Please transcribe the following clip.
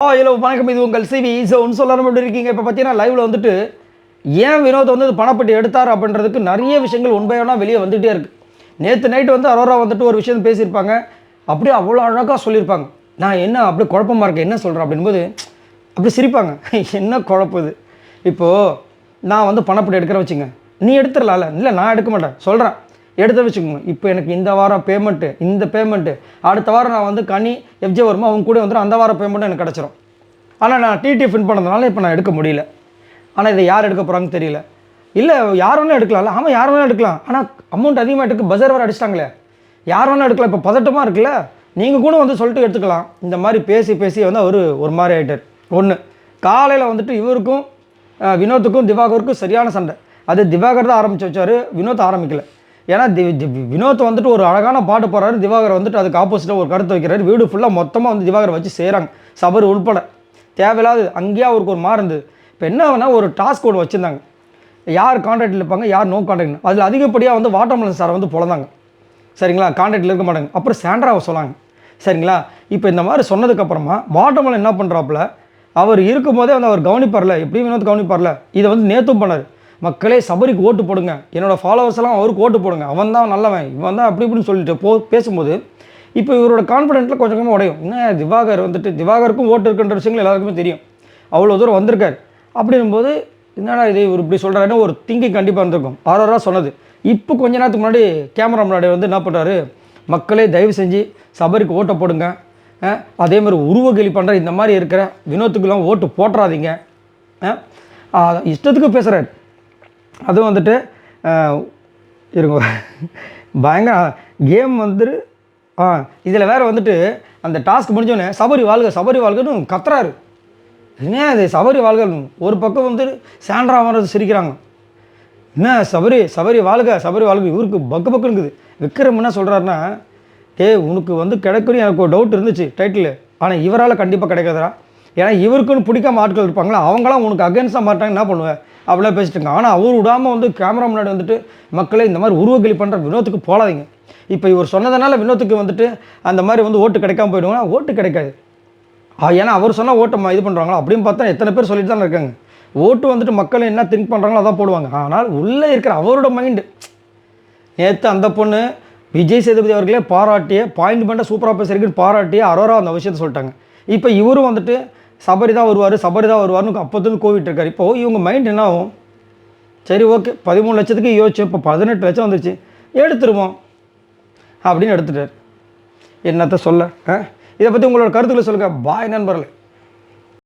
Hello வணக்கம், இது உங்கள் சிவி. ஸோ ஒன்று சொல்லணும் எப்படி இருக்கீங்க? இப்போ பார்த்தீங்கன்னா லைவில் வந்துட்டு ஏன் வினோத் வந்து பணப்பட்டி எடுத்தார் அப்படின்றதுக்கு நிறைய விஷயங்கள் உண்மையான வெளியே வந்துகிட்டே இருக்குது. நேற்று நைட்டு வந்து அரோரா வந்துட்டு ஒரு விஷயம் பேசியிருப்பாங்க, அப்படியே அவ்வளோ அழகாக சொல்லியிருப்பாங்க. நான் என்ன அப்படியே குழப்பமாக இருக்கேன், என்ன சொல்கிறேன் அப்படின்போது அப்படி சிரிப்பாங்க. என்ன குழப்புது? இப்போது நான் வந்து பணப்பட்டி எடுக்கிற வச்சுங்க, நீ எடுத்துடலாம்ல. இல்லை நான் எடுக்க மாட்டேன் சொல்கிறேன், எடுத்து வச்சுக்கோங்க. இப்போ எனக்கு இந்த வாரம் பேமெண்ட்டு, இந்த பேமெண்ட்டு அடுத்த வாரம் நான் வந்து கனி எஃப்ஜே வருமா அவங்க கூட வந்துடும், அந்த வாரம் பேமெண்ட்டும் எனக்கு கிடச்சிரும். ஆனால் நான் டிடி ஃபின் பண்ணதுனால இப்போ நான் எடுக்க முடியல. ஆனால் இதை யார் எடுக்க போகிறாங்கன்னு தெரியல. இல்லை யார் வேணால் எடுக்கலாம்ல. ஆமாம் யார் வேணால் எடுக்கலாம், ஆனால் அமௌண்ட் அதிகமாக எடுக்க பஜார் வர அடிச்சிட்டாங்களே, யார் வேணால் எடுக்கலாம். இப்போ பதட்டமாக இருக்குல்ல, நீங்கள் கூட வந்து சொல்லிட்டு எடுத்துக்கலாம். இந்த மாதிரி பேசி பேசி வந்து அவர் ஒரு மாதிரி ஆகிட்டார். ஒன்று காலையில் வந்துட்டு இவருக்கும் வினோத்துக்கும் திவாகருக்கும் சரியான சண்டை. அது திவாகர் தான் ஆரம்பித்து வச்சார், வினோத் ஆரம்பிக்கல. ஏன்னா வினோத் வந்துட்டு ஒரு அழகான பாட்டு போடுறாரு, திவாகர் வந்துட்டு அதுக்கு ஆப்போசிட்டாக ஒரு கருத்து வைக்கிறாரு. வீடு ஃபுல்லாக மொத்தமாக வந்து திவாகரை வச்சு செய்கிறாங்க, சபர் உள்பட. தேவையில்லாது அங்கேயே அவருக்கு ஒரு மாறு இருந்தது. இப்போ என்ன வேணால் ஒரு டாஸ்க் ஒன்று வச்சுருந்தாங்க, யார் கான்டாக்டில் இருப்பாங்க யார் நோ கான்டாக்ட்னு. அதில் அதிகப்படியாக வந்து வாட்டர்மெலன் சாரை வந்து பொழந்தாங்க, சரிங்களா? கான்டாக்டில் இருக்க மாட்டாங்க. அப்புறம் சாண்ட்ராவை சொன்னாங்க, சரிங்களா? இப்போ இந்த மாதிரி சொன்னதுக்கப்புறமா வாட்டர்மெலன் என்ன பண்ணுறாப்புல, அவர் இருக்கும்போதே வந்து அவர் கவனிப்பார்ல, எப்படியும் வினோத் கவனிப்பார்ல. இதை வந்து நேற்றும் பண்ணார். மக்களே சபரிக்கு ஓட்டு போடுங்க, என்னோடய ஃபாலோவர்ஸ் எல்லாம் அவருக்கு ஓட்டு போடுங்க, அவன் தான் நல்லவன், இவன் தான் அப்படி இப்படின்னு சொல்லிட்டு பேசும்போது இப்போ இவரோட கான்ஃபிடென்ட்டில் கொஞ்சம் கொஞ்சமாக உடையும். என்ன திவாகர் வந்துட்டு திவாகருக்கும் ஓட்டு இருக்குன்ற விஷயங்கள் எல்லாருக்குமே தெரியும், அவ்வளோ தூரம் வந்திருக்காரு. அப்படிங்கும்போது என்னடா இது இவர் இப்படி சொல்கிறாருன்னு ஒரு திங்கிங் கண்டிப்பாக இருந்திருக்கும். ஆறாரா சொன்னது. இப்போ கொஞ்ச நேரத்துக்கு முன்னாடி கேமரா முன்னாடி வந்து என்ன பண்ணுறாரு, மக்களே தயவு செஞ்சு சபரிக்கு ஓட்டை போடுங்க, அதேமாதிரி உருவகேலி பண்ணுற இந்த மாதிரி இருக்கிற வினோத்துக்கெல்லாம் ஓட்டு போட்டுறாதீங்க, இஷ்டத்துக்கு பேசுகிறார். அதுவும் வந்துட்டு இருங்க பயங்கர கேம் வந்துட்டு இதில் வேறு வந்துட்டு அந்த டாஸ்க் முடிஞ்சோடனே சபரி வாழ்க சபரி வாழ்கன்னு கத்துறாரு. என்ன அது சபரி வாழ்கன்னு? ஒரு பக்கம் வந்து சாண்ட்ரா வர்றது சிரிக்கிறாங்க, என்ன சபரி சபரி வாழ்க சபரி வாழ்க. இவருக்கு பக்கு பக்குங்குது. விக்ரம் என்ன சொல்கிறாருன்னா, உனக்கு வந்து கிடைக்கணும் எனக்கு ஒரு டவுட் இருந்துச்சு டைட்டில், ஆனால் இவரால் கண்டிப்பாக கிடைக்காதரா, ஏன்னா இவருக்குன்னு பிடிக்காம ஆட்கள் இருப்பாங்களா, அவங்களாம் உனக்கு அகேன்ஸ்டாக மாட்டாங்க, என்ன பண்ணுவேன் அப்படிலாம் பேசிட்டுங்க. ஆனால் அவர் விடாமல் வந்து கேமரா முன்னாடி வந்துட்டு மக்களே இந்த மாதிரி உருவகேலி பண்ணுற வினோத்துக்கு போடாதீங்க. இப்போ இவர் சொன்னதுனால வினோத்துக்கு வந்துட்டு அந்த மாதிரி வந்து ஓட்டு கிடைக்காம போயிடுவாங்க. ஓட்டு கிடைக்காது, ஏன்னா அவர் சொன்னால் ஓட்டை இது பண்ணுறாங்களோ அப்படின்னு பார்த்தா எத்தனை பேர் சொல்லிட்டு தானே இருக்காங்க. ஓட்டு வந்துட்டு மக்கள் என்ன திங்க் பண்ணுறாங்களோ அதான் போடுவாங்க. ஆனால் உள்ளே இருக்கிற அவரோட மைண்டு. நேற்று அந்த பொண்ணு விஜய் சேதுபதி அவர்களே பாராட்டிய பாயிண்ட் சூப்பராக பேசுறதுக்குன்னு பாராட்டிய அரோரா அந்த விஷயத்தை சொல்லிட்டாங்க. இப்போ இவரும் வந்துட்டு சபரி தான் வருவார் சபரி தான் வருவார்னு அப்போதுன்னு கோவிட்டு இருக்காரு. இப்போது இவங்க மைண்ட் என்ன ஆகும், சரி ஓகே 13 லட்சத்துக்கு யோசிச்சு இப்போ 18 லட்சம் வந்துருச்சு எடுத்துருவோம் அப்படின்னு எடுத்துட்டார். என்னத்தை சொல்ல, இதை பற்றி உங்களோட கருத்துக்களை சொல்லுங்கள். பாய் நண்பர்களே.